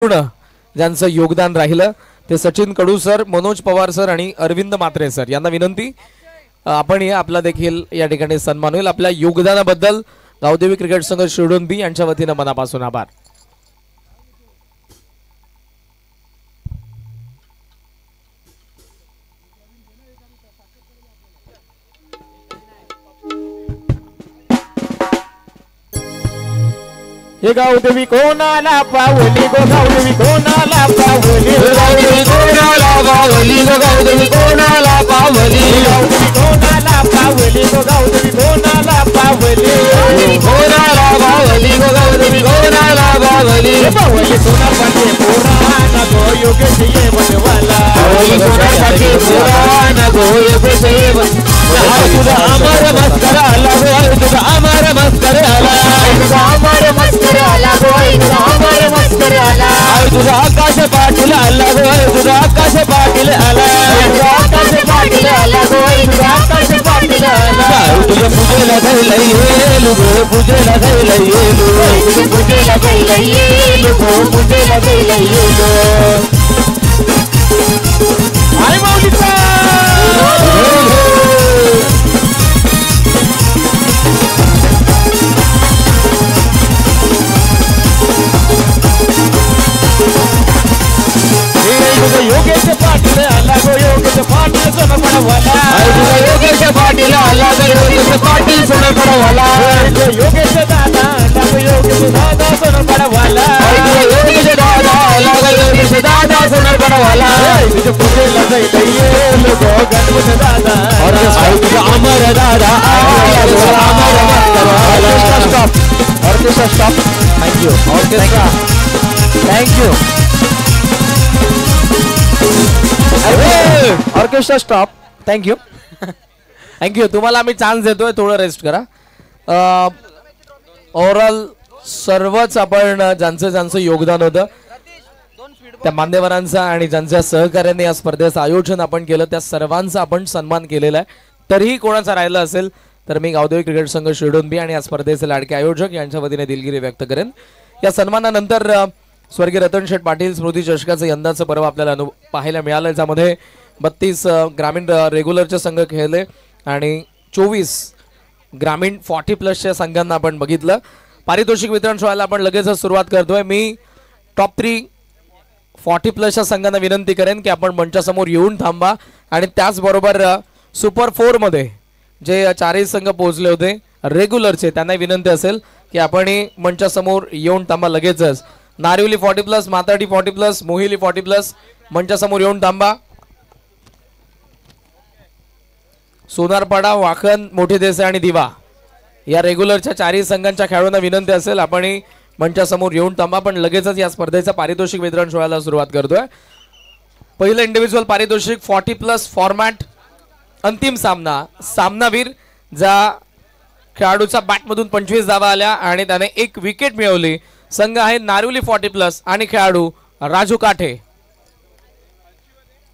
पूर्ण ज्यांचं योगदान राहिलं ते सचिन कडू सर, मनोज पवार सर आणि अरविंद मात्रे सर यांना विनंती आपण या आपला देखील या ठिकाणी सन्मान होईल। आपल्या योगदानाबद्दल गावदेवी क्रिकेट संघ शिरडोन बी यांच्या वतीने मनापासून आभार। हे गावदेवी कोणाला पावली गो, गावदेवी कोणाला पावली, गावदेवी कोणाला पावली गो, गावदेवी कोणाला पावली, गावदेवी कोणाला पावली गो, गावदेवी कोणाला पावली, कोणाला पावली गो, गावदेवी कोणाला पावली, पावली सोना पाटे पुराणा गो योगेश ये बनवाला, पावली सोना पाटे पुराणा गो योगेश ये बनवाला, तुझा अमर मस्कर आला गो, तुझा अमर मस्कर आला, तुझा अमर मस्कर आला गो, तुझा अमर मस्कर आला, तुझा आकाश पाटील आला गो, तुझा आकाश पाटील आला, तुझा आकाश पाटील आला गो, तुझा आकाश पाटील आला, तुझ्या पूजेला जायला येलो गो, पूजेला जायला येलो, तुझ्या पूजेला जायला येलो गो, पूजेला जायला येलो, आई माऊलीचा योगेश पाटील आला गो, योगेश पाटील सोना पडवाला, योगेश पाटील आला गो, योगेश पाटील सोना पडवाला, योगेश दादा आला गो, योगेश दादा सोना पडवाला, योगेश दादा आला गो, योगेश दादा सोना पडवाला, तुझ्या पूजेला जायला येलो गो गणपती दादा, तुझा अमर दादा Amar orchestra stop, orchestra stop, thank you orchestra, thank you orchestra stop, thank you thank you. तुम्हाला आम्ही चान्स देतोय, थोडं रेस्ट करा। ओव्हरऑल सर्वच आपण ज्यांचं ज्यांचं योगदान होतं त्या मान्यवरांचा आणि ज्यांच्या सहकार्याने या स्पर्धेचं आयोजन आपण केलं त्या सर्वांचा आपण सन्मान केलेला आहे। तरीही कोणाचा राहिला असेल तर मी गावदेवी क्रिकेट संघ शिरडोन बी आणि या स्पर्धेचे लाडके आयोजक यांच्या वतीने दिलगिरी व्यक्त करेन। या सन्मानानंतर स्वर्गीय रतन शेठ पाटील स्मृती चषकाचं यंदाचं पर्व आपल्याला पाहायला मिळालं, ज्यामध्ये 32 ग्रामीण रेग्युलरचे संघ खेळले आणि 24 ग्रामीण 40+ संघांना आपण बघितलं। पारितोषिक वितरण सोहळ्याला आपण लगेचच सुरुवात करतोय। मी टॉप 3 40+ संघांना विनंती करेन की आपण मंचासमोर येऊन थांबा आणि त्याचबरोबर सुपर 4 मध्ये जे 4 संघ पोहोचले होते रेग्युलरचे त्यांना विनंती असेल की आपण मंचासमोर येऊन थांबा लगेचच। नारिवली 40+, माताडी 40+, मोहिली 40+, मंचासमोर येऊन थांबा। सोनारपाडा, वाखन, मोठे देसाई आणि दिवा या रेग्युलरच्या 4 संघांच्या खेळाडूंना विनंती असेल आपण मंचासमोर येऊन थांबा। पण लगेचच या स्पर्धेचा पारितोषिक वितरण सोहळ्याला सुरुवात करतोय। पहिलं इंडिव्हिज्युअल पारितोषिक 40+ फॉर्मॅट अंतिम सामना, सामनावीर ज्या खेळाडूच्या बॅटमधून 25 धावा आल्या आणि त्याने 1 विकेट मिळवली, संघ आहे नारिवली 40+ आणि खेळाडू राजू काठे।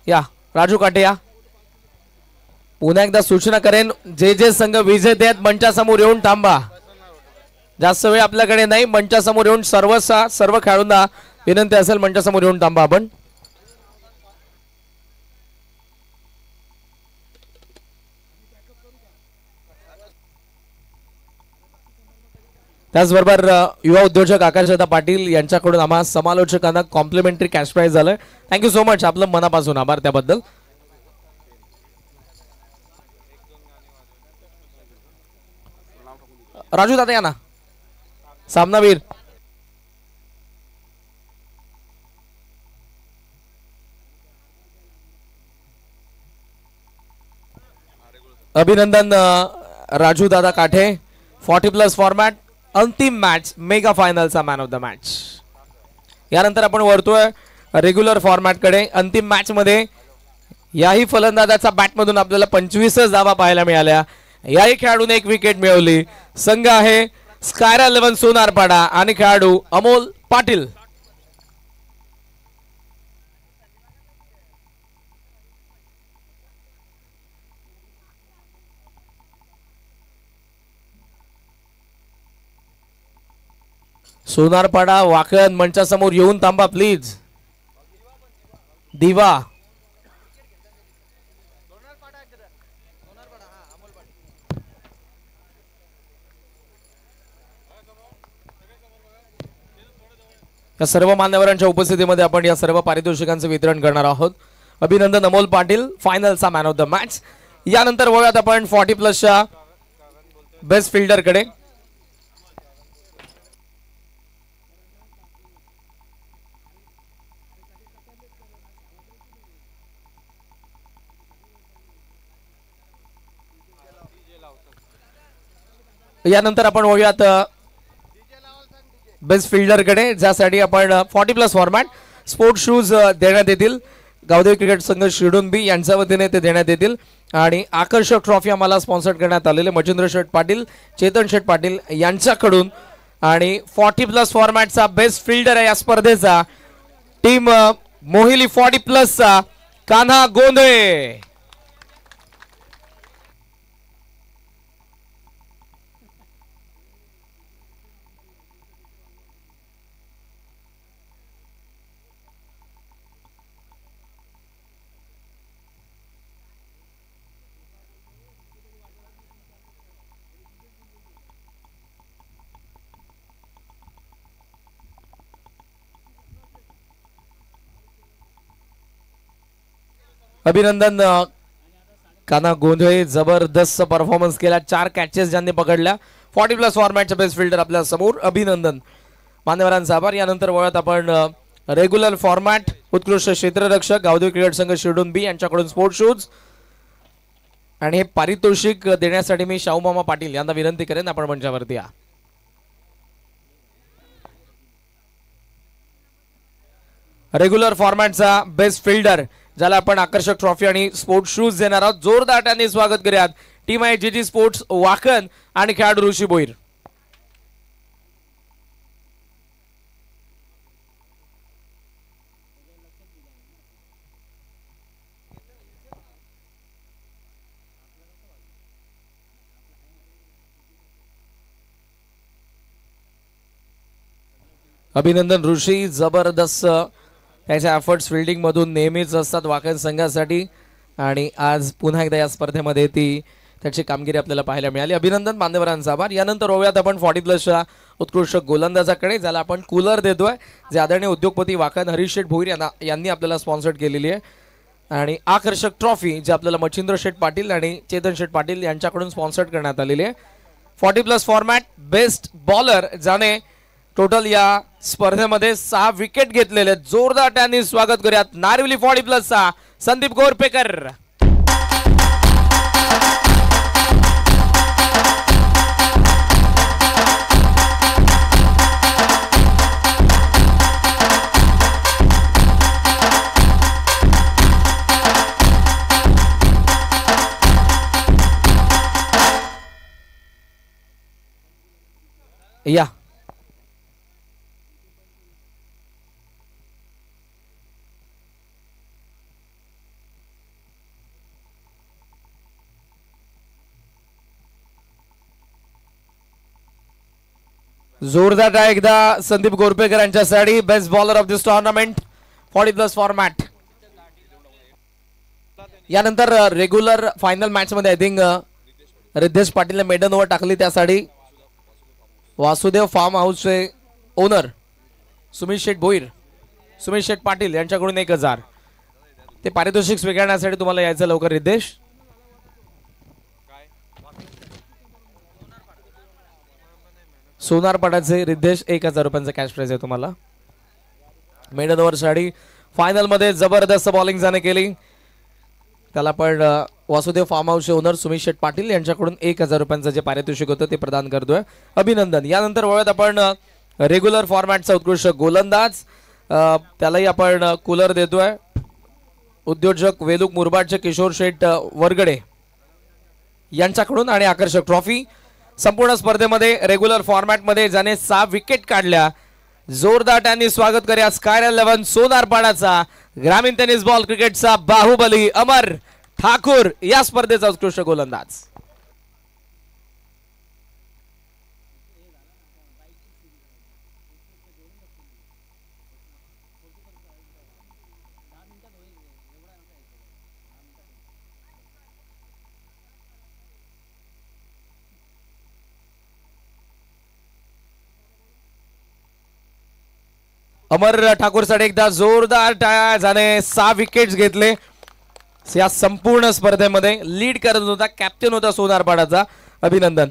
या राजू काठे या। पुन्हा एकदा सूचना करेन, जे जे संघ विजेते आहेत मंचासमोर येऊन थांबा, जास्त वेळ आपल्याकडे नाही। मंचासमोर येऊन सर्व खेळाडूंना विनंती असेल मंचासमोर येऊन थांबा आपण। त्याचबरोबर युवा उद्योजक आकाशदादा पाटील यांच्याकडून आम्हा समालोचकांना कॉम्प्लिमेंटरी कॅश प्राइज झालं। थँक्यू सो मच, आपलं मनापासून आभार त्याबद्दल। राजू दादा या ना, सामनावीर। अभिनंदन राजू दादा काठे। 40+ फॉर्मॅट अंतिम मॅच मेगा फायनलचा मॅन ऑफ द मॅच। यानंतर आपण वळतोय रेग्युलर फॉर्मॅट कडे। अंतिम मॅच मध्ये याही फलंदाजाचा बॅटमधून आपल्याला 25 धावा पाहायला मिळाल्या, याही खेळाडूने 1 विकेट मिळवली। संघ आहे स्कायरा 11 सोनारपाडा आणि खेळाडू अमोल पाटील। सोनारपाडा वाकण मंचासमोर येऊन थांबा प्लीज. दिवा या सर्व मान्यवरांच्या उपस्थितीमध्ये आपण या सर्व पारितोषिकांचे वितरण करणार आहोत. अभिनंदन अमोल पाटील फायनलचा मॅन ऑफ द मॅच. यानंतर वळूयात आपण 40+ बेस्ट फिल्डर कडे. यानंतर आपण वळूयात बेस्ट फिल्डर कडे, ज्यासाठी आपण 40+ फॉर्मॅट स्पोर्ट शूज देण्यात येतील. गावदेवी क्रिकेट संघ शिरडोन यांच्या वतीने ते देण्यात येतील. आणि आकर्षक ट्रॉफी आम्हाला स्पॉन्सर करण्यात आलेले मच्छिंद्र शेठ पाटील, चेतन शेठ पाटील यांच्याकडून. आणि 40+ फॉर्मॅटचा बेस्ट फिल्डर आहे या स्पर्धेचा टीम मोहिली 40+ चा कान्हा गोंधळे. अभिनंदन कान्हा गोंधळे, जबरदस्त परफॉर्मन्स केला. 4 कॅचेस ज्यांनी पकडल्या. 40+ फॉर्मॅटच्या बेस्ट फिल्डर आपल्या समोर. अभिनंदन. मान्यवरांचा आभार. यानंतर वळत आपण रेग्युलर फॉर्मॅट उत्कृष्ट क्षेत्ररक्षक गावदेवी क्रिकेट संघ शिरडोन यांच्याकडून स्पोर्ट शूज. आणि हे पारितोषिक देण्यासाठी मी शाहूमामा पाटील यांना विनंती करेन आपण मंचावरती या. रेग्युलर फॉर्मॅटचा बेस्ट फिल्डर ज्याला आपण आकर्षक ट्रॉफी आणि स्पोर्ट शूज देणार आहोत. जोरदार टाळ्यांनी स्वागत करूयात. टीम आहे जीजी स्पोर्ट्स वाकण आणि खेळाडू ऋषी भोईर. अभिनंदन ऋषी, जबरदस्त त्याच्या एफर्ट्स फिल्डिंग मधून नेहमीच असतात वाकण संघासाठी. आणि आज पुन्हा एकदा या स्पर्धेमध्ये त्याची कामगिरी आपल्याला पाहायला मिळाली. अभिनंदन. मान्यवरांचा आभार. यानंतर रोव्यात आपण 40+ उत्कृष्ट गोलंदाजाकडे, ज्याला आपण कूलर देतोय, जे आदरणीय उद्योगपती वाकण हरीश शेठ भोईर यांनी आपल्याला स्पॉन्सर केलेली आहे. आणि आकर्षक ट्रॉफी जे आपल्याला मच्छिंद्र शेठ पाटील आणि चेतन शेठ पाटील यांच्याकडून स्पॉन्सर करण्यात आलेली आहे. 40+ फॉर्मॅट बेस्ट बॉलर ज्याने टोटल या स्पर्धेमध्ये 6 विकेट घेतलेले. जोरदार टाळ्यांनी स्वागत करूयात नारिवली 40+ चा संदीप गोरपेकर. या जोरदार टाळ्या एकदा संदीप गोरपेकर यांच्यासाठी. Best bowler of this tournament 40+ format. यानंतर रेग्युलर फायनल मॅच मध्ये आय थिंक रिद्धेश पाटीलने मेडन ओव्हर टाकली. त्यासाठी वासुदेव फार्म हाऊसचे ओनर सुमित शेठ भोईर, सुमित शेठ पाटील यांच्याकडून 1000. ते पारितोषिक स्वीकारण्यासाठी तुम्हाला यायचं लवकर रिद्धेश. सोनारपाड्याचे रिद्धेश 1000 रुपयांचा कॅश प्राइज आहे तुम्हाला. मेडन ओव्हर साठी फायनल मध्ये जबरदस्त बॉलिंग ज्याने केली त्याला पण वासुदेव फार्म हाऊसचे ओनर सुमित शेठ पाटील यांच्याकडून 1000 रुपयांचं जे पारितोषिक होतं ते प्रदान करतोय. अभिनंदन. यानंतर वळत आपण रेग्युलर फॉर्मॅटचा उत्कृष्ट गोलंदाज, त्यालाही आपण कूलर देतोय. उद्योजक वेलुक मुरबाडचे किशोर शेठ वरगडे यांच्याकडून. आणि आकर्षक ट्रॉफी संपूर्ण स्पर्धेमध्ये रेग्युलर फॉर्मॅटमध्ये ज्याने 6 विकेट काढल्या. जोरदार टाळ्यांनी स्वागत करूया स्काय 11 सोनारपाडाचा ग्रामीण टेनिस बॉल क्रिकेटचा बाहुबली अमर ठाकूर या स्पर्धेचा उत्कृष्ट गोलंदाज. अमर ठाकूरसाठी एकदा जोरदार टाळ्या झाले. 6 विकेट्स घेतले या संपूर्ण स्पर्धेमध्ये. लीड करत होता, कॅप्टन होता सोनारपाडाचा. अभिनंदन.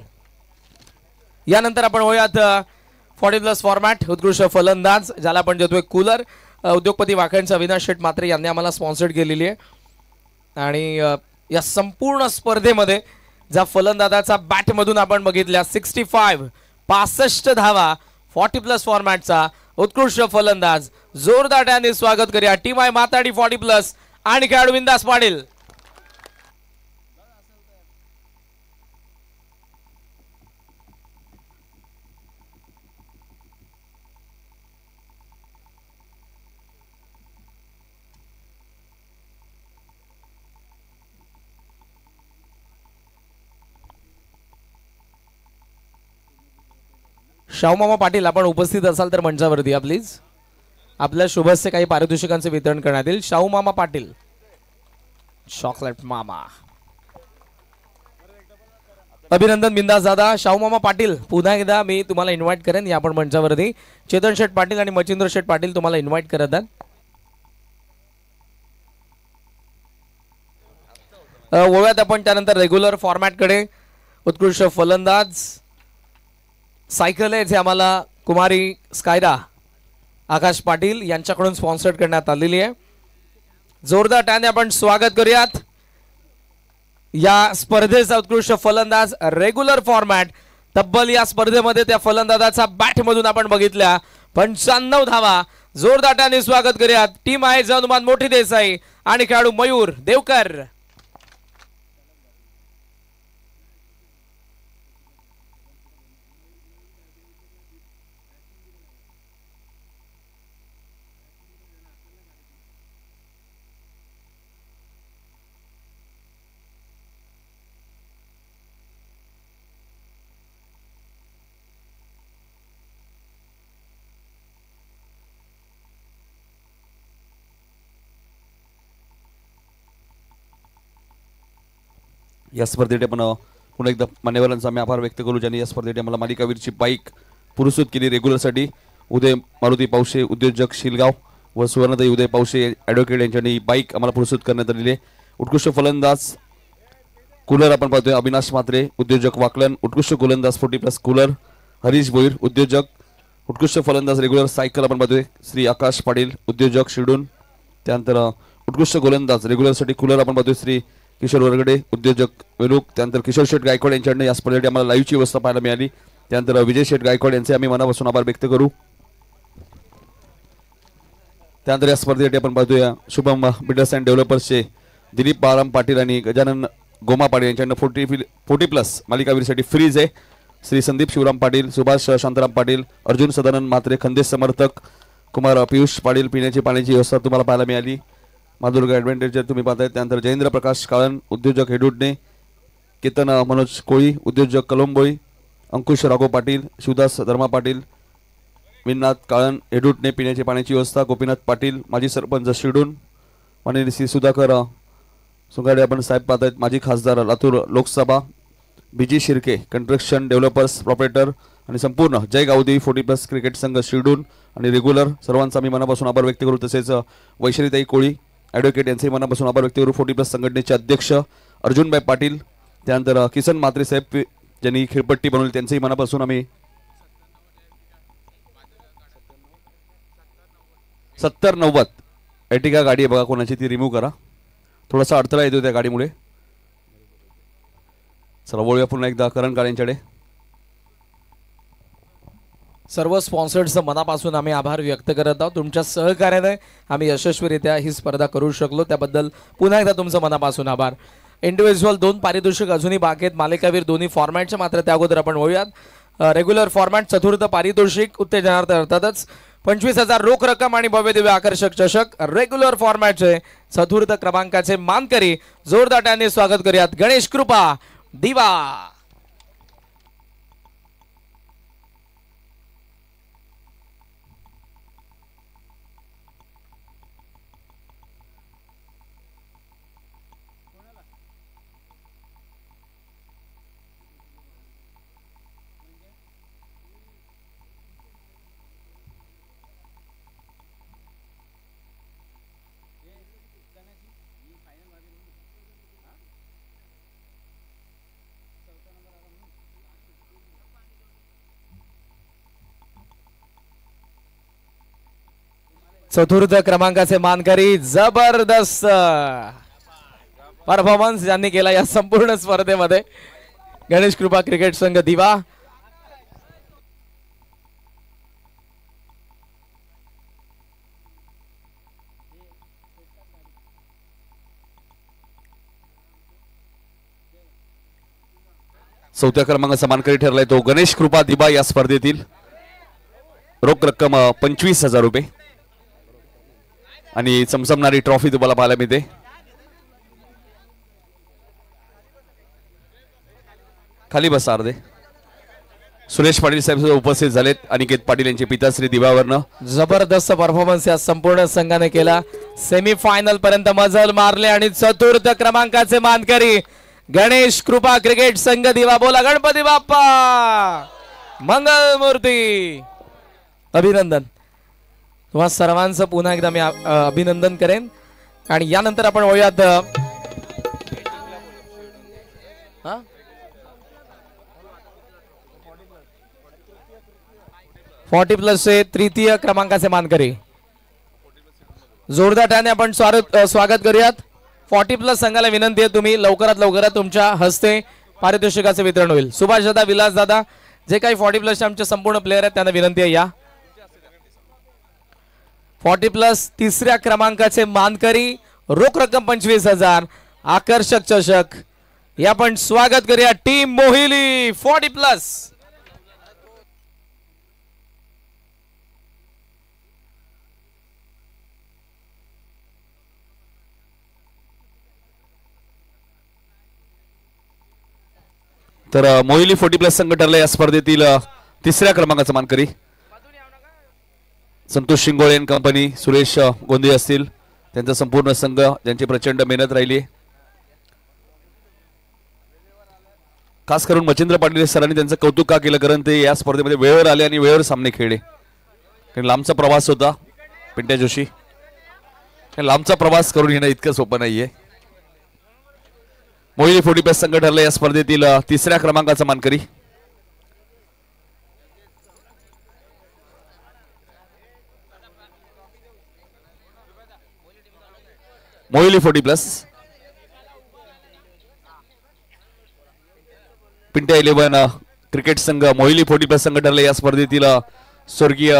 यानंतर आपण होऊयात 40+ फॉर्मॅट उत्कृष्ट फलंदाज ज्याला आपण देतोय कूलर. उद्योगपती वाकणचा अविनाश शेठ मात्रे यांनी आम्हाला स्पॉन्सर्ड केलेली आहे. आणि या संपूर्ण स्पर्धेमध्ये ज्या फलंदाजाचा बॅटमधून आपण बघितल्या 65 धावा 40+ फॉर्मॅटचा उत्कृष्ट फलंदाज. जोरदार टाळ्यांनी स्वागत करूया. टीम आहे माताडी 40+ आणि खेळाडू बिंदास पाटील. शाहूमामा पाटील आपण उपस्थित असाल तर मंचावरती या प्लीज. आपल्या शुभस्य काही पारितोषिकांचे वितरण करण्यात येईल. शाहूमामा पाटील चॉकलेट मामा. अभिनंदन बिंदास दादा. शाहूमामा पाटील पुन्हा एकदा मी तुम्हाला इन्व्हाइट करेन या आपण मंचावरती. चेतन शेठ पाटील आणि मचिंद्र शेठ पाटील तुम्हाला इन्व्हाइट करत आहेत. वळूयात आपण त्यानंतर रेग्युलर फॉर्मॅट कडे. उत्कृष्ट फलंदाज सायकल आहे जे आम्हाला कुमारी स्कायरा आकाश पाटील यांच्याकडून स्पॉन्सर्ड करण्यात आलेली आहे. जोरदार टाळ्यांनी आपण स्वागत करूयात. या स्पर्धेचा उत्कृष्ट फलंदाज रेग्युलर फॉर्मॅट. तब्बल या स्पर्धेमध्ये त्या फलंदाजाचा बॅटमधून आपण बघितल्या 95 धावा. जोरदार टाळ्यांनी स्वागत करूयात. टीम आहे हनुमान मोठी देसाई आणि खेळाडू मयूर देवकर. या स्पर्धेत आपण पुन्हा एकदा मान्यवरांचा आम्ही आभार व्यक्त करू ज्यांनी या स्पर्धेत आम्हाला मालिकावीरची बाईक पुरस्कृत केली. रेग्युलरसाठी उदय मारुती पावशे उद्योजक शिलगाव व सुवर्णताई उदय पावशे ॲडव्होकेट यांच्यानी बाईक आम्हाला पुरस्कृत करण्यात आलेली आहे. उत्कृष्ट फलंदाज कूलर आपण पाहतोय अविनाश मात्रे उद्योजक वाकलन. उत्कृष्ट गोलंदाज 40+ कूलर हरीश भोईर उद्योजक. उत्कृष्ट फलंदाज रेग्युलर सायकल आपण पाहतोय श्री आकाश पाटील उद्योजक शिडून. त्यानंतर उत्कृष्ट गोलंदाज रेग्युलरसाठी कूलर आपण पाहतोय श्री किशोर वरगडे उद्योजक वेलूक. त्यानंतर किशोर शेठ गायकवाड यांच्याकडून या स्पर्धेसाठी आम्हाला लाईव्हची व्यवस्था पाहायला मिळाली. त्यानंतर विजय शेठ गायकवाड यांचे आम्ही मनापासून आभार व्यक्त करू. त्यानंतर या स्पर्धेसाठी आपण पाहतोय शुभम बिल्डर्स अँड डेव्हलपर्सचे दिलीप बाळाराम पाटील आणि गजानन गोमा पाटील यांच्याकडून 40+ मालिकावीरसाठी फ्रीज आहे. श्री संदीप शिवराम पाटील सुभाष शांताराम पाटील अर्जुन सदानंद मात्रे खंदेश समर्थक कुमार पियुष पाटील पिण्याची पाण्याची व्यवस्था तुम्हाला पाहायला मिळाली. माधुर्ग ॲडव्हेंटेजर तुम्ही पाहताय. त्यानंतर जयेंद्र प्रकाश काळन उद्योजक हेडुडणे. केतन मनोज कोळी उद्योजक कलंबोळी. अंकुश राघव पाटील शिवदास धर्मा पाटील विननाथ काळन हेडुडणे पिण्याची पाण्याची व्यवस्था. गोपीनाथ पाटील माजी सरपंच शिडून. माननीय श्री सुधाकर सुगाडे आपण साहेब पाहतायत माजी खासदार लातूर लोकसभा. बीजी शिर्के कंस्ट्रक्शन डेव्हलपर्स प्रॉपरेटर आणि संपूर्ण जय गावदेवी 40+ क्रिकेट संघ शिरडून आणि रेग्युलर सर्वांचा मी मनापासून आभार व्यक्त करू. तसेच वैशालीताई कोळी ॲडव्होकेट यांचे मनापासून आभार व्यक्त करू. 40+ संघटनेचे अध्यक्ष अर्जुनभाई पाटील. त्यानंतर किसन म्हात्रे साहेब ज्यांनी खेळपट्टी बनवली त्यांचेही मनापासून आम्ही 70-90 एर्टिगा गाडी आहे बघा कोणाची ती रिमूव्ह करा. थोडासा अडथळा येतो त्या गाडीमुळे. चला वळूया पुन्हा एकदा करण काळे यांच्याकडे. सर्व स्पॉन्सर्सचं मनापासून आम्ही आभार व्यक्त करत आहोत. तुमच्या सहकार्याने आम्ही यशस्वीरित्या ही स्पर्धा करू शकलो त्याबद्दल पुन्हा एकदा तुमचं मनापासून आभार. इंडिव्हिज्युअल 2 पारितोषिक अजूनही बाकी आहेत मालिकावीर दोन्ही फॉर्मॅटचे. मात्र त्या अगोदर आपण वळूयात. रेग्युलर फॉर्मॅट चतुर्थ पारितोषिक उत्तेजनार्थ अर्थातच 25,000 रोख रक्कम आणि भव्य दिव्य आकर्षक चषक. रेग्युलर फॉर्मॅटचे चतुर्थ क्रमांकाचे मानकरी. जोरदार टाळ्यांनी स्वागत करूयात गणेश कृपा दिवा. चतुर्थ क्रमांकाचे मानकरी जबरदस्त परफॉर्मन्स ज्यांनी केला या संपूर्ण स्पर्धेमध्ये गणेश कृपा क्रिकेट संघ दिवा. चौथ्या क्रमांकाचा मानकरी ठरलाय तो गणेश कृपा दिबा. या स्पर्धेतील रोख रक्कम 25,000 रुपये आणि चमचमणारी ट्रॉफी तुम्हाला पाहायला मिळते. खाली बसा अर्धे. सुरेश पाटील साहेब उपस्थित झालेत. अनिकेत पाटील यांचे पिताश्री दिव्यावरनं. जबरदस्त परफॉर्मन्स या संपूर्ण संघाने केला. सेमीफायनल पर्यंत मजल मारले आणि चतुर्थ क्रमांकाचे मानकरी गणेश कृपा क्रिकेट संघ दिवा. बोला गणपती बाप्पा मंगलमूर्ती. अभिनंदन तुम्हा सर्वांचं पुन्हा एकदा मी अभिनंदन करेन. आणि यानंतर आपण वळूयात 40+ तृतीय क्रमांकाचे मानकरी. जोरदार टाळ्याने आपण स्वागत करूयात. 40+ संघाला विनंती आहे तुम्ही लवकरात तुमच्या हस्ते पारितोषिकाचे वितरण होईल. सुभाष दादा, विलास दादा, जे काही 40+ आमचे संपूर्ण प्लेयर आहेत त्यांना विनंती आहे या. 40+ तिसऱ्या क्रमांकाचे मानकरी रोख रक्कम 25,000 आकर्षक चषक. या आपण स्वागत करूया टीम मोहिली 40+. तर मोहिली 40+ संघ ठरला या स्पर्धेतील तिसऱ्या क्रमांकाचा मानकरी. संतोष शिंगोळे अँड कंपनी, सुरेश गोंदे असतील त्यांचा संपूर्ण संघ ज्यांची प्रचंड मेहनत राहिली. खास करून मच्छिंद्र पाटील सरांनी त्यांचं कौतुक का केलं, कारण ते या स्पर्धेमध्ये वेळेवर आले आणि वेळेवर सामने खेळले. कारण लांबचा प्रवास होता. पिंट्या जोशी, लांबचा प्रवास करून येणं इतकं सोपं नाहीये. मोहिनी 40+ संघ ठरला या स्पर्धेतील तिसऱ्या क्रमांकाचा मानकरी. मोहिली 40+. पिंट्या 11 क्रिकेट संघ मोहिली 40+ संघ ठरला या स्पर्धेतील स्वर्गीय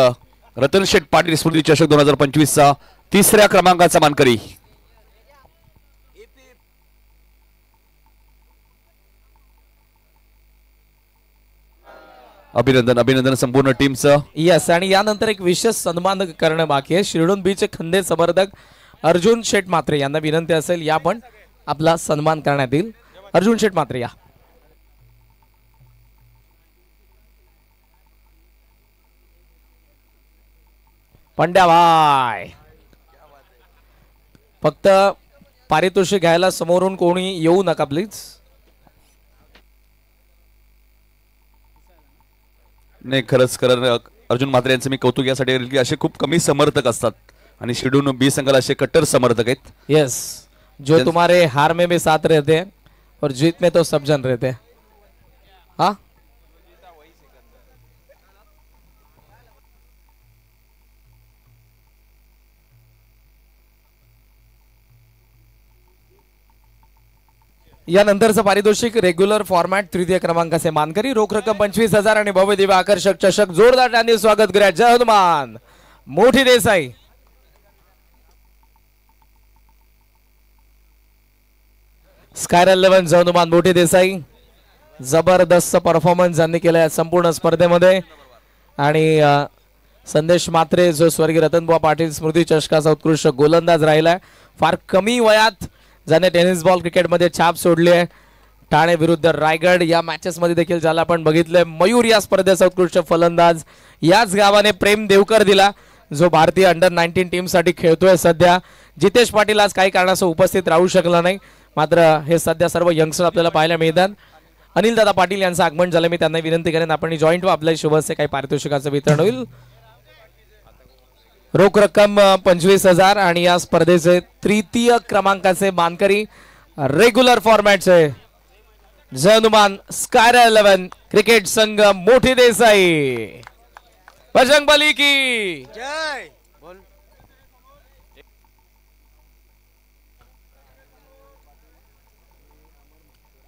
रतन शेठ पाटील स्मृती चषक 2025चा तिसऱ्या क्रमांकाचा मानकरी. अभिनंदन अभिनंदन संपूर्ण टीमचं. यस. आणि यानंतर एक विशेष सन्मान करणं बाकी आहे. शिरडोन बीचे खंदे समर्थक अर्जुन शेठ मात्रे यांना विनंती असेल या पण आपला सन्मान करण्यात येईल. अर्जुन शेठ मात्रे या. पंड्या भाई, फक्त पारितोषिक घ्यायला समोरून कोणी येऊ नका प्लीज. नाही, खरंच अर्जुन म्हात्रे यांचं मी कौतुक यासाठी करेल की असे खूप कमी समर्थक असतात आणि शिडून बी संघाला असे कट्टर समर्थक आहेत. यस, जो तुम्हारे हार में भी साथ रहते हैं और जीत में तो सब जन रहते हैं. हाँ, यानंतरचं पारितोषिक रेग्युलर फॉर्मॅट तृतीय क्रमांकाचे मानकरी रोख रक्कम 25,000 आणि भव्य दिव्य आकर्षक चषक. जोरदार टाळ्यांनी स्वागत करूया जय हनुमान मोठी देसाई. स्कायर 11 जय हनुमान मोठी देसाई. जबरदस्त परफॉर्मन्स ज्यांनी केला या संपूर्ण स्पर्धेमध्ये. आणि संदेश मात्रे जो स्वर्गीय रतनबुवा पाटील स्मृती चषकाचा उत्कृष्ट गोलंदाज राहिलाय. फार कमी वयात ज्याने टेनिस बॉल क्रिकेटमध्ये छाप सोडली आहे. ठाणे विरुद्ध रायगड या मॅचेस मध्ये देखील ज्याला आपण बघितलंय. मयूर या स्पर्धेचा उत्कृष्ट फलंदाज. याच गावाने प्रेम देवकर दिला जो भारतीय अंडर-19 टीम साठी खेळतोय सध्या. जितेश पाटील आज काही कारणास्तव उपस्थित राहू शकला नाही, मात्र हे सध्या सर्व यंगस्टर आपल्याला पाहायला मिळतात. अनिल दादा पाटील यांचं आगमन झालं. मी त्यांना विनंती करेन आपण जॉईंट व आपल्या शुभस्य काही पारितोषिकाचं वितरण होईल. रोख रक्कम 25,000 आणि या स्पर्धेचे तृतीय क्रमांकाचे मानकरी रेग्युलर फॉर्मॅटचे जय हनुमान स्कायर 11 क्रिकेट संघ मोठी देसाई. बजरंग बली की जय.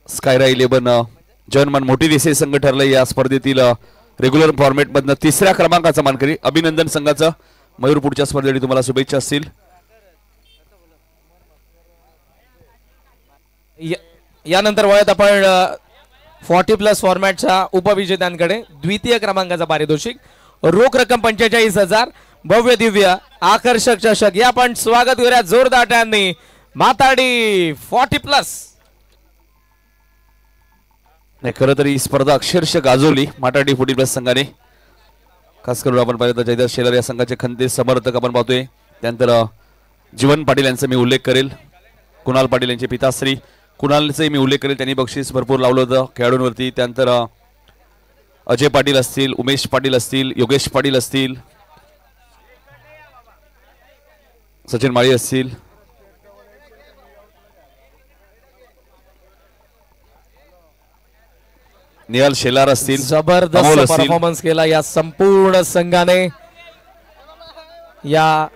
स्कायरा 11 जर्मन मोठी देसाई संघ ठरला या स्पर्धेतील रेग्युलर फॉर्मॅट मधनं 3ऱ्या क्रमांकाचा मानकरी. अभिनंदन संघाचं. मयूर पुढच्या स्पर्धेसाठी तुम्हाला शुभेच्छा असतील. यानंतर वळत आपण 40+ फॉर्मॅटच्या उपविजेत्यांकडे. द्वितीय क्रमांकाचा पारितोषिक रोख रक्कम 45,000. भव्य दिव्य आकर्षक चषक या पण स्वागत करूया जोरदार टाळ्यांनी. माताडी 40+. नाही खरं तर ही स्पर्धा अक्षरशः गाजवली माटाडी 40+ संघाने. खास करून आपण पाहिलं तर जयदर शेलार या संघाचे खंते समर्थक आपण पाहतोय. त्यानंतर जीवन पाटील यांचा मी उल्लेख करेल. कुणाल पाटील यांचे पिताश्री कुणालचे मी उल्लेख करेल. त्यांनी बक्षीस भरपूर लावलं होतं खेळाडूंवरती. त्यानंतर अजय पाटील असतील, उमेश पाटील असतील, योगेश पाटील असतील, सचिन माळी असतील, निहाल शेलार असतील. जबरदस्त परफॉर्मन्स केला या संपूर्ण संघाने. या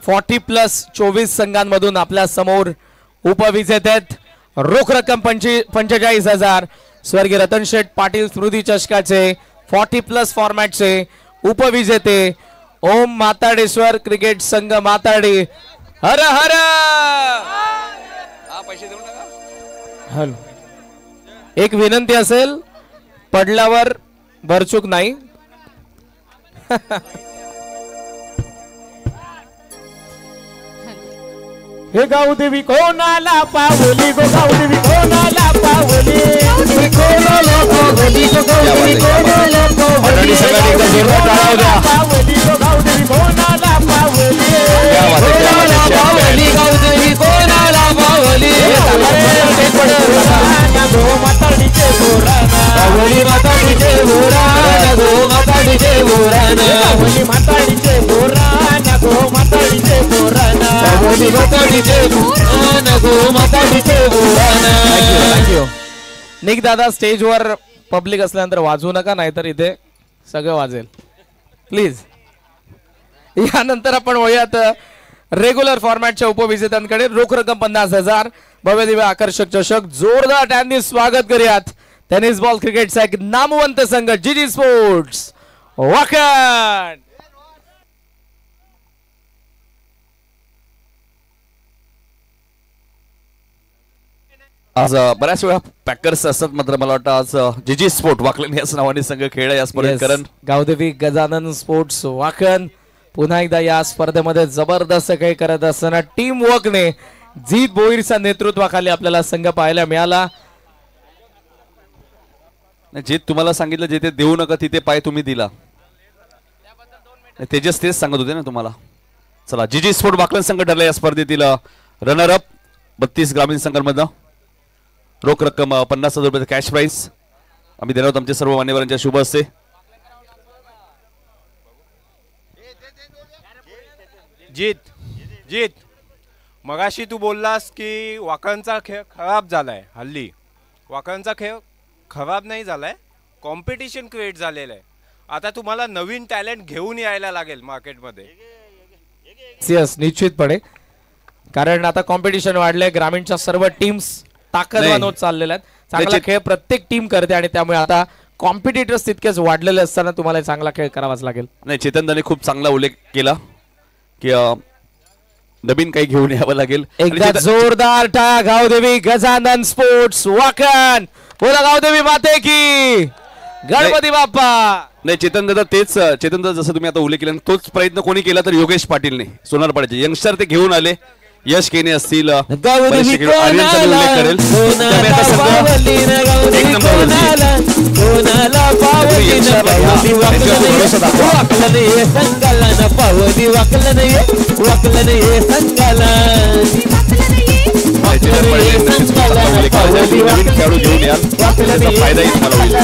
40+ 24 संघांमधून आपल्या समोर उपविजेते आहेत. रोख रक्कम 45,000. स्वर्गीय रतन शेठ पाटील स्मृती चषकाचे 40+ फॉर्मॅटचे उपविजेते ओम माताडेश्वर क्रिकेट संघ माताडी. हर हर. हॅलो, एक विनंती असेल, पडल्यावर भरचूक नाही. हे गावदेवी कोणाला पावली गो गावदेवी कोणाला पावली कोणाला पावली गो गावदेवी कोणाला पावली गो गावदेवी कोणाला पावली गावदेवी कोणाला पावली गो माताडीचे बोराना पावली माताडीचे बोराना गो माताडीचे बोराना पावली माताडीचे बोराना गो माताडीचे बोराना पावली माताडीचे बोराना गो माताडीचे बोराना. थँक्यू. निक दादा स्टेजवर पब्लिक असल्यानंतर वाजवू नका, नाहीतर इथे सगळं वाजेल प्लीज. यानंतर आपण वळूयात रेग्युलर फॉर्मॅटच्या उपविजेत्यांकडे. रोख रक्कम 50,000. भव्य दिव्य आकर्षक चषक. जोरदार टाळ्यांनी स्वागत करूयात टेनिस बॉल क्रिकेटचा एक नामवंत संघ जीजी स्पोर्ट्स वाकण. आज बऱ्याच वेळा पॅकर्स असतात, मात्र मला वाटतं आज जीजी स्पोर्ट वाकलन याच नावाने संघ खेळला या स्पर्धेत. कारण गावदेवी गजानन स्पोर्ट्स वाकण पुन्हा एकदा या स्पर्धेमध्ये जबरदस्त काही करत असताना टीम वर्कने जीत बोईरच्या नेतृत्वाखाली आपल्याला संघ पाहायला मिळाला. जे तुम्हाला सांगितलं जिथे देऊ नका तिथे पाय तुम्ही दिला. तेजस तेच सांगत होते ना तुम्हाला. चला, जीजी स्पोर्ट वाकलन संघ ठरला या स्पर्धेतील रनर अप. 32 ग्रामीण संघांमधनं रोख रक्कम 50,000 रुपये कॅश प्राइस आम्ही देणार आहोत आमच्या सर्व मान्यवरांच्या शुभ हस्ते. जीत मगाशी तू बोललास की वाकणचा खेळ खराब झालाय. हल्ली वाकणचा खेळ खराब नाही झालाय, कॉम्पिटिशन क्रिएट झालेलं आहे. आता तुम्हाला नवीन टॅलेंट घेऊन यायला लागेल मार्केटमध्ये. यस, निश्चितपणे. कारण आता कॉम्पिटिशन वाढलंय. ग्रामीणच्या सर्व टीम्स ताकदवान होत चाललेल्या आहेत. चांगला खेळ प्रत्येक टीम करते आणि त्यामुळे आता कॉम्पिटिटर्स तितकेच वाढलेले असताना तुम्हाला चांगला खेळ करावाच लागेल. नाही, चेतन दाने खूप चांगला उल्लेख केला की नवीन काही घेऊन यावं लागेल. एकदा जोरदार टाळ्या गावदेवी गजानन स्पोर्ट्स वाकण. बोला गावदेवी माते की गणपती बाप्पा. नाही, चेतन दादा तेच. चेतन दादा जसं तुम्ही आता उल्लेख केला तोच प्रयत्न कोणी केला तर योगेश पाटीलने सोनारपाड्याचे यंगस्टर ते घेऊन आले. यश केने असतील, गावदेवी उल्लेख करेल. खेळाडू घेऊन याल त्याचा फायदाही तुम्हाला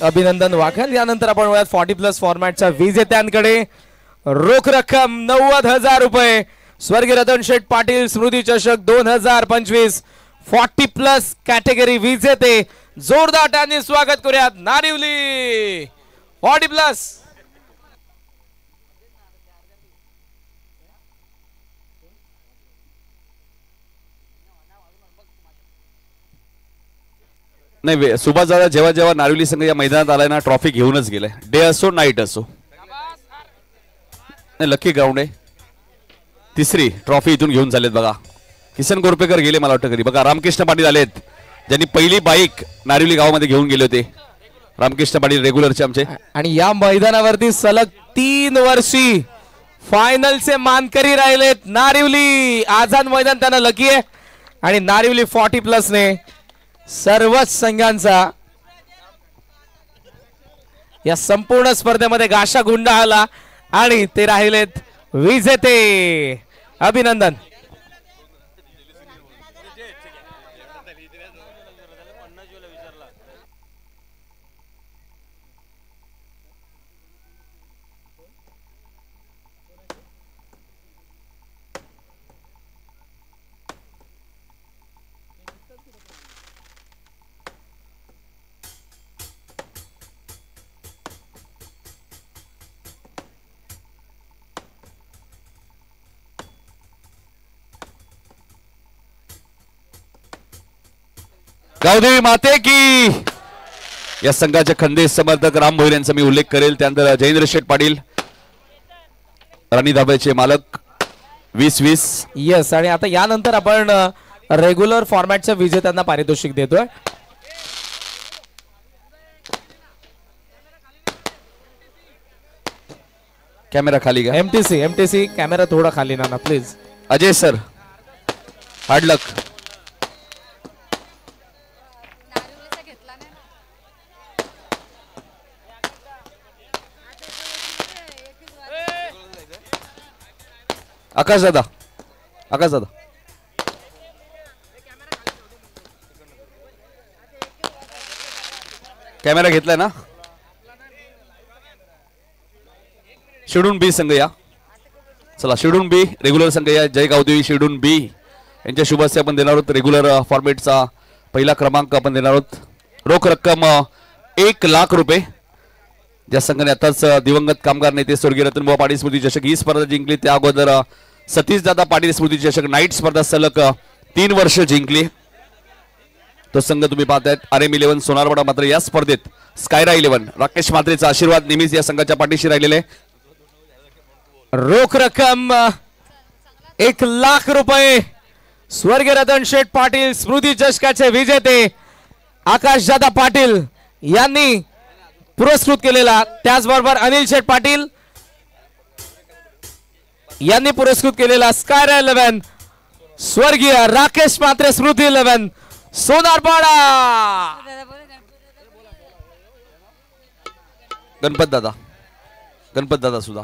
अभिनंदन वाकल. यानंतर आपण वयात 40+ फॉर्मॅटच्या विजेत्यांकडे. रोख रक्कम 90,000 रुपये. स्वर्गीय रतन शेठ पाटील स्मृती चषक 2025 40+ कॅटेगरी विजेते जोरदार टाळ्यांनी स्वागत करूयात नारिवली 40+. नाही सुभाष दादा जेव्हा जेव्हा नारिवली संघ या मैदानात आलाय ना ट्रॉफी घेऊनच गेलाय. डे असो नाईट असो. नाही लकी ग्राउंड आहे. तिसरी ट्रॉफी इथून घेऊन झालेत बघा. किसन गोरपेकर गेले मला वाटतं घरी. बघा रामकृष्ण पाटील आलेत ज्यांनी पहिली बाईक नारिवली गावामध्ये घेऊन गेले होते. रामकृष्ण पाटील रेग्युलरचे आमचे. आणि या मैदानावरती सलग 3 वर्षी फायनलचे मानकरी राहिलेत नारिवली. आझाद मैदान त्यांना लकी आहे आणि नारिवली 40+ ने सर्वच संघांचा या संपूर्ण स्पर्धेमध्ये गाशा गुंडाळला आणि ते राहिलेत विजेते. अभिनंदन. गावदेवी माते की. या संघाचे खंदेश समर्थक राम भोईर यांचा मी उल्लेख करेल. त्यानंतर जयेंद्र शेठ पाटील राणी धाब्याचे मालक 20-20. यस. आणि आता यानंतर आपण रेग्युलर फॉर्मॅटच्या विजेत्यांना पारितोषिक देतोय. कॅमेरा खाली घ्या. एमटीसी कॅमेरा थोडा खाली ना please. Ajay sir hard luck. Akash दादा कॅमेरा घेतलाय ना. शिडून बी संघ या. चला शिडून बी रेग्युलर संघ या. जय गावदेवी शिडून बी यांच्या शुभ हस्ते आपण देणार आहोत रेग्युलर फॉर्मेटचा पहिला क्रमांक आपण देणार आहोत. रोख रक्कम 1 लाख रुपये. ज्या संघाने आताच दिवंगत कामगार नेते स्वर्गीय रतनबुवा पाटील स्मृती चषक ही स्पर्धा जिंकली. त्या अगोदर सतीशदादा पाटील स्मृती चषक नाईट स्पर्धा सलग 3 वर्ष जिंकली. तो संघ तुम्ही पाहतायत RM11 सोनारवाडा. मात्र या स्पर्धेत स्कायरा 11 राकेश म्हात्रेचा आशीर्वाद नेहमीच या संघाच्या पाठीशी राहिलेले. रोख रक्कम 1 लाख रुपये स्वर्गीय रतन शेठ पाटील स्मृती चषकाचे विजेते आकाशदादा पाटील यांनी पुरस्कृत केलेला. त्याचबरोबर अनिल शेठ पाटील यांनी पुरस्कृत केलेला स्कायरा 11 स्वर्गीय राकेश म्हात्रे स्मृती 11 सोनारपाडा. गणपत दादा सुद्धा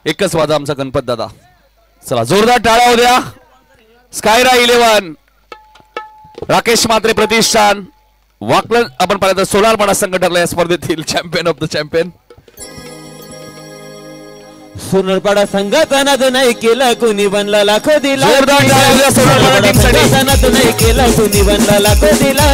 एकच वादा आमचा गणपत दादा. चला जोरदार टाळ्या होऊ द्या. स्कायरा 11 राकेश म्हात्रे प्रतिष्ठान वाकलन आपण पाहिलं सोनारपाडा संघ ठरला या स्पर्धेतील champion of the champion. Sonarpada संघाचा नाद नाही केला कोणी बनला लाखो दिला. जोरदार टाळ्या होऊ द्या सोनारपाडा टीमसाठी. नाद नाही केला कोणी बनला लाखो दिला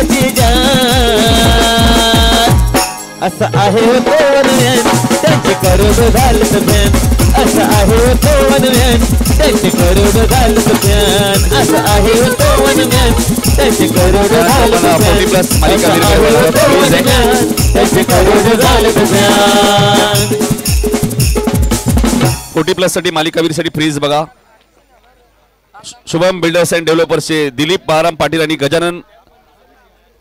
असं आहे तो वनव्यान त्यांचे करोड झालं फॅन. असं आहे तो वनव्यान त्यांचे करोड झालं फॅन. असं आहे तो वनव्यान त्यांचे करोड झालं फॅन. त्यांचे करोड झालं फॅन. 40+ साठी मालिकावीर साठी फ्रीज बघा. शुभम बिल्डर्स अँड डेव्हलपर्सचे दिलीप बहाराम पाटील आणि गजानन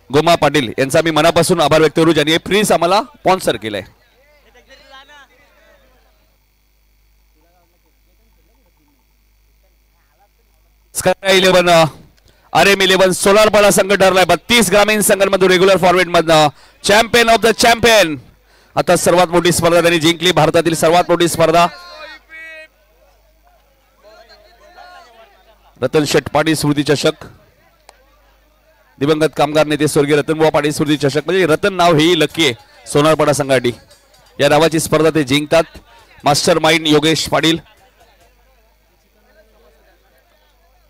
गोमा पाटील यांचा मी मनापासून आभार व्यक्त करू ज्यांनी फ्रीज आम्हाला स्पॉन्सर केलंय. स्काय 11 RM11 सोनारपाडा संघ ठरलाय 32 ग्रामीण संघांमधून रेग्युलर फॉर्मेट मधनं चॅम्पियन ऑफ द चॅम्पियन. आता सर्वात मोठी स्पर्धा त्यांनी जिंकली. भारतातील सर्वात मोठी स्पर्धा रतन शेठ पाटील स्मृती चषक. दिवंगत कामगार नेते स्वर्गीय रतनबुवा पाटील स्मृती चषक. म्हणजे रतन नाव हेही लकी आहे सोनारपाडा संघासाठी. या नावाची स्पर्धा ते जिंकतात. मास्टर माइंड योगेश पाटील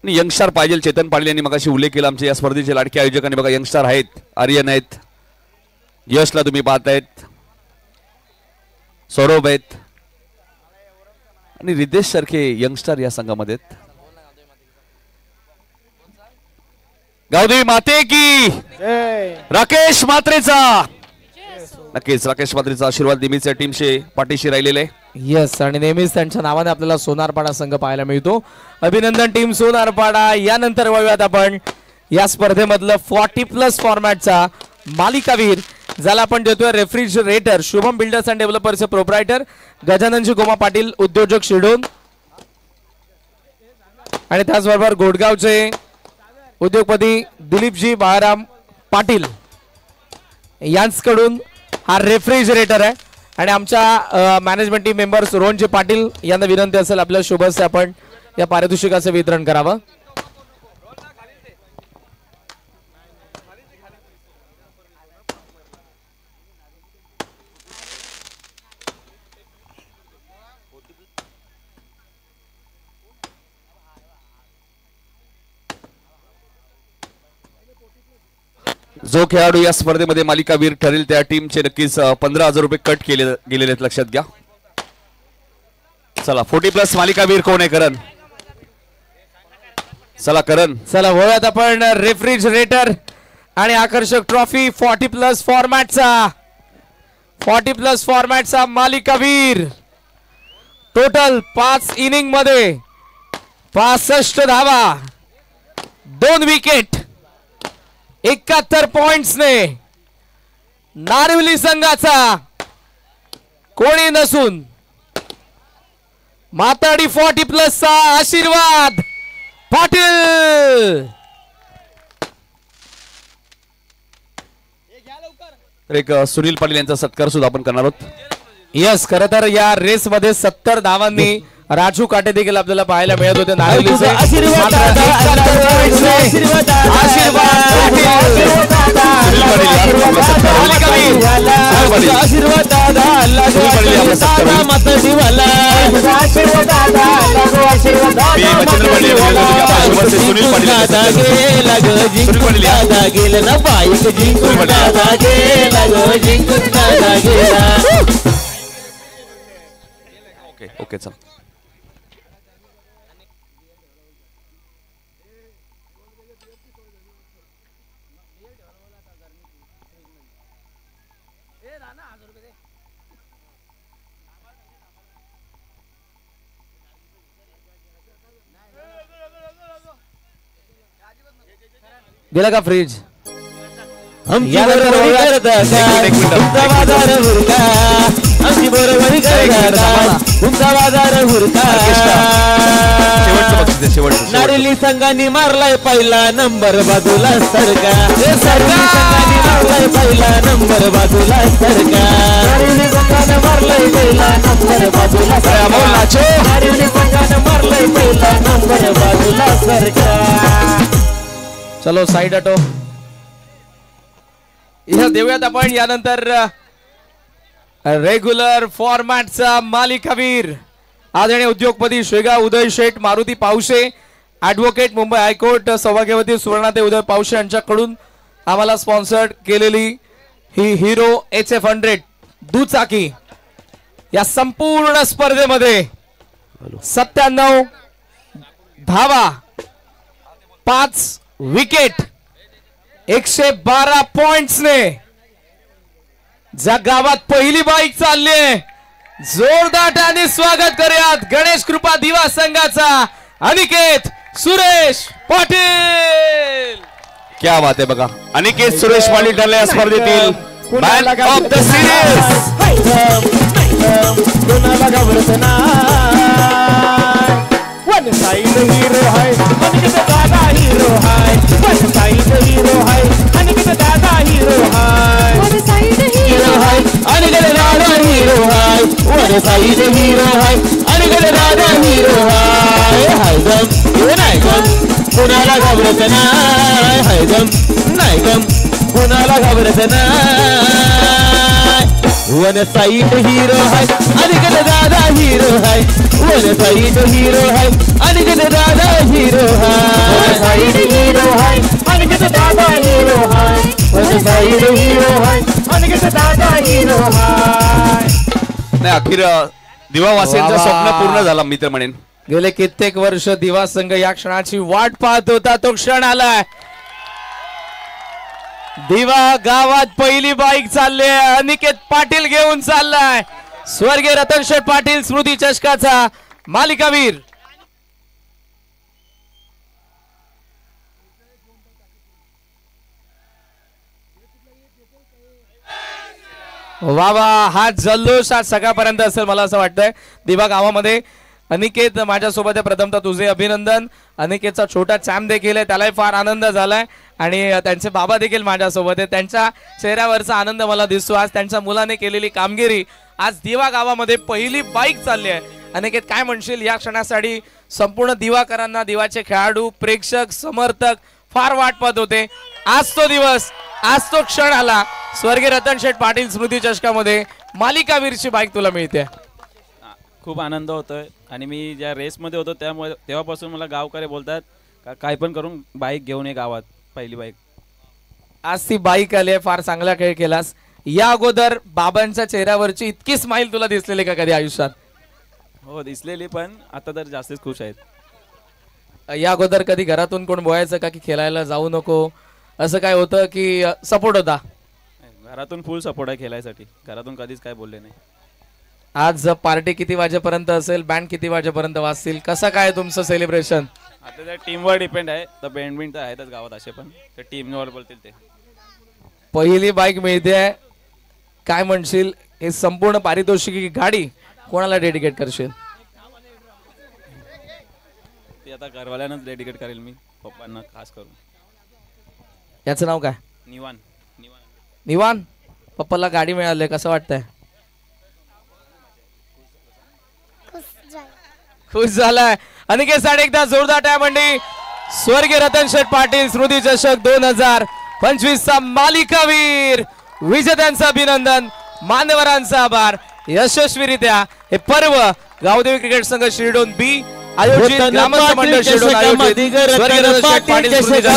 आणि यंगस्टार पाहिजे. चेतन पाटील यांनी मगाशी उल्लेख केला आमच्या या स्पर्धेचे लाडके आयोजकांनी. बघा यंगस्टार आहेत, आर्यन आहेत, यशला तुम्ही पाहतायत, सौरभ आहेत आणि रितेश सारखे यंगस्टार या संघामध्ये आहेत. गावदेवी माते की राकेश मात्रेचा, नक्कीच राकेश मात्रेचा आशीर्वाद नेहमीच या टीमचे पाठीशी राहिलेले आहे. येस, आणि नेहमीच त्यांच्या नावाने आपल्याला सोनारपाडा संघ पाहायला मिळतो. अभिनंदन टीम सोनारपाडा. यानंतर वळूयात आपण या स्पर्धेमधलं 40+ फॉर्मॅटचा मालिकावीर, ज्याला आपण देतोय रेफ्रिजरेटर. शुभम बिल्डर्स अँड डेव्हलपर्सचे प्रोप्रायटर गजाननजी गोमा पाटील, उद्योजक शिडोन, आणि त्याचबरोबर गोडगावचे उद्योगपती दिलीपजी बाळाराम पाटील यांच्याकडून हा रेफ्रिजरेटर आहे. आणि आमच्या मॅनेजमेंट टीम मेंबर्स रोहनजी पाटील यांना विनंती असेल आपल्या शुभस्य आपण या पारितोषिकाचं वितरण करावं. जो खेळाडू या स्पर्धेमध्ये मालिकावीर ठरेल त्या टीमचे नक्कीच 15,000 रुपये कट केले गेलेले आहेत, लक्षात घ्या. चला 40+ मालिकावीर कोण आहे? करण. चला करण. चला वळूयात आपण रेफ्रिजरेटर आणि आकर्षक ट्रॉफी 40+ फॉर्मॅटचा मालिकावीर. टोटल 5 इनिंग मध्ये 65 धावा, 2 विकेट, 71 पॉइंट्सने नारिवली संघाचा कोणी नसून माताडी 40+ चा आशीर्वाद पाटील. तर एक सुनील पाटील यांचा सत्कार सुद्धा आपण करणार आहोत. यस, खरं तर या रेस मध्ये 70 धावांनी राजू काटे देखील आपल्याला पाहायला मिळत होते नारिवलीचे. ओके ओके चल. गेला का फ्रीज? आमची बरोबरी करता तुमचा बाजार हुरका, आमची बरोबरी करता तुमचा बाजार हुरका. नारिवली संघाने मारलाय पहिला नंबर, बाजूला सरका. संघाने मारलाय पहिला नंबर, बाजूला सरका. नारिवली संघाने मारलाय पहिला नंबर, बाजूला सरका. नारिवली संघाने मारलाय पहिला नंबर, बाजूला सरका. चलो साइड हटो. इथं देऊयात आपण यानंतर रेग्युलर फॉर्मॅटचा मालिकावीर आदरणीय उद्योगपती शेगाव उदय शेठ मारुती पावशे, ऍडव्होकेट मुंबई हायकोर्ट सौभाग्यवती सुवर्णाते उदय पावशे यांच्याकडून आम्हाला स्पॉन्सर्ड केलेली ही हिरो HF100 दुचाकी या संपूर्ण स्पर्धेमध्ये 97 धावा, 5 विकेट, 112 पॉइंट्सने ज्या गावात पहिली बाईक चालली आहे, जोरदार स्वागत करूयात गणेश कृपा दिवा संघाचा अनिकेत सुरेश पाटील. क्या बात आहे बघा, अनिकेत सुरेश पाटील ठरले या स्पर्धेतील मॅन ऑफ द सिरीज. कोणाला घाबरत नाही, वन साइड हिरो है अनिकेत दादा हिरो है, वन साइड हिरो है अनिकेत दादा हिरो है, वन साइड हिरो है अनिकेत दादा हिरो है, वन साइड हिरो है अनिकेत दादा हिरो है. हाय गम नाही गम कोणाला घाबरत नाही, हाय गम नाही गम कोणाला घाबरत नाही. वन साइड हीरो है अनिकेत दादा हीरो है, वन साइड हीरो है अनिकेत दादा हीरो है. दादा हिरो हाय वन साइड हिरो हाय अनिकेत दादा हिरो हाय. नाही अखेर दिवावासियांचं स्वप्न पूर्ण झालं मी तर म्हणेन. गेले कित्येक वर्ष दिवा संघ या क्षणाची वाट पाहत होता. तो क्षण आलाय. दिवा गावात पहिली बाईक चालली आहे. अनिकेत पाटील घेऊन चाललाय. स्वर्गीय रतन शेठ पाटील स्मृती चषकाचा मालिकावीर. वा वा, हा जल्लोष आज सकाळपर्यंत असेल मला असं वाटतंय. दिवा गावामध्ये अनिकेत माझ्यासोबत आहे. प्रथमतः तुझे अभिनंदन. अनिकेतचा छोटा चॅम्प देखील आहे, त्यालाही फार आनंद झालाय. आणि त्यांचे बाबा देखील माझ्यासोबत आहे. त्यांच्या चेहऱ्यावरचा आनंद मला दिसतो. आज त्यांच्या मुलाने केलेली कामगिरी. आज दिवा गावामध्ये पहिली बाईक चालली आहे. अनिकेत काय म्हणशील या क्षणासाठी? संपूर्ण दिवाकरांना, दिवाचे खेळाडू, प्रेक्षक, समर्थक फार वाट पाहत होते. आज तो दिवस, आज तो क्षण आला. स्वर्गीय रतन शेठ पाटील स्मृती चषकामध्ये मालिकावीरची बाईक तुला मिळते. खूप आनंद होतोय. आणि मी ज्या रेसमध्ये होतो त्यामुळे तेव्हापासून मला गावकरी बोलतात का काय पण करून बाईक घेऊन ये गावात, पहिली बाईक. आज ती बाईक आली आहे. फार चांगला खेळ केलास. या अगोदर बाबांच्या चेहऱ्यावरची इतकी स्माइल तुला दिसलेली का कधी आयुष्यात? हो दिसलेली, पण आता तर जास्तच खुश आहेत. या अगोदर कधी घरातून कोण बोलायचं का की खेळायला जाऊ नको, असं काय होतं की सपोर्ट होता? घरातून फुल सपोर्ट आहे खेळायसाठी. घरातून कधीच काय बोलले नाही. आज पार्टी किती वाजेपर्यंत असेल? बँड किती वाजेपर्यंत वाजतील? कसं काय तुमचं सेलिब्रेशन? आता त्या टीमवर डिपेंड आहे. तर बँडमिंट तर आहेतच गावात असे, पण ते टीमवर बोलतील ते. पहिली बाईक मिळते, काय म्हणशील? हे संपूर्ण पारितोषिक गाडी कोणाला डेडिकेट करशील? ते आता घरवाल्यांनाच डेडिकेट करेल मी, पप्पांना खास करून. याचं नाव काय? निवान. निवान. निवान. पप्पाला गाडी मिळाली, कसं वाटतंय? खुश झालाय. अनिकेतसाठी एकदा जोरदार टाळ्या मंडळी. स्वर्गीय रतन शेठ पाटील स्मृती चषक 2025 चा मालिकावीर विजेत्यांचं अभिनंदन, मान्यवरांचा आभार. यशस्वीरित्या हे पर्व गावदेवी क्रिकेट संघ शिरडोन बी आयोजित ग्रामस्थ मंडळ शिरडोन आयोजित स्वर्गीय रतन शेठ पाटील स्मृती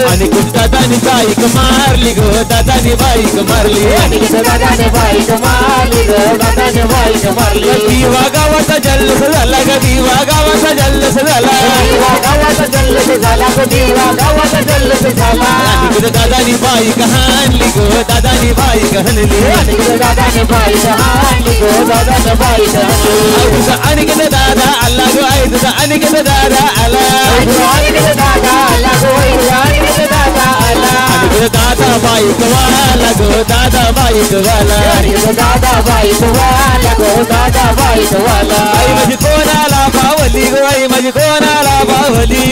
आणि दादानी बाईक मारली गो, दादानी बाईक मारली. दादाने बाईक मारली गो, दादाने बाईक मारली. दिवा गावाचा जल्लोष झाला ग, दिवा गावाचा जल्लोष झाला. दिवा गावाचा जल्लोष झाला ग, दिवा गावाचा जल्लोष झाला. आणि दादानी बाईक हाणली गो, दादानी बाईक हाणली. आणि दादाने बाईक हाणली गो, दादाने बाईक हाणली. तुझा अनिकेत दादा आला गो, आई तुझा अनिकेत दादा आला. अनिकेत दादा आला गो, अनिकेत दादा आला. आणि दादा बाईक वाला गो, दादा बाईक वाला. दादा बाईक वाला गो, दादा बाईक वाला. आई माझी कोणाला बावली गो, आई माझी कोणाला बावली.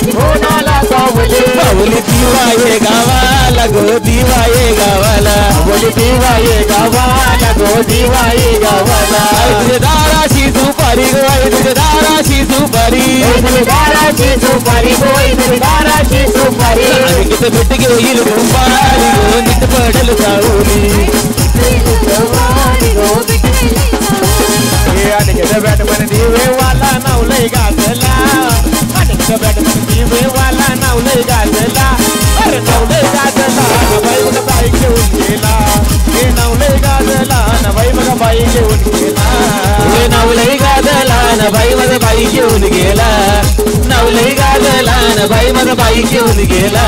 कोणाला बावली. बावली दिवा ये गावाला गो, दिवा ये गावाला. बावली दिवा ये गावाला गो, दिवा ये गावाला. आई तुझे दाराशी सुपारी गो, आई तुझे दाराशी सुपारी. तुझे दाराशी सुपारी गो, तुझे दाराशी सुपारी. आणि किती भेट घेईल कुंभारी गो, नीट पडल सावली. बॅटमन दिवे वाला नावलय गाजला. बॅटमन दिवे वाला नावलय गाजला. अरे नावलय गाजला, बाई बघा बाई घेऊन गेला. हे नावलय गाजला ना बाई बघा बाई घेऊन गेला. हे नावलय गाजला ना बाई माझा बाई घेऊन गेला. नावलय गाजला ना बाई माझा बाई घेऊन गेला.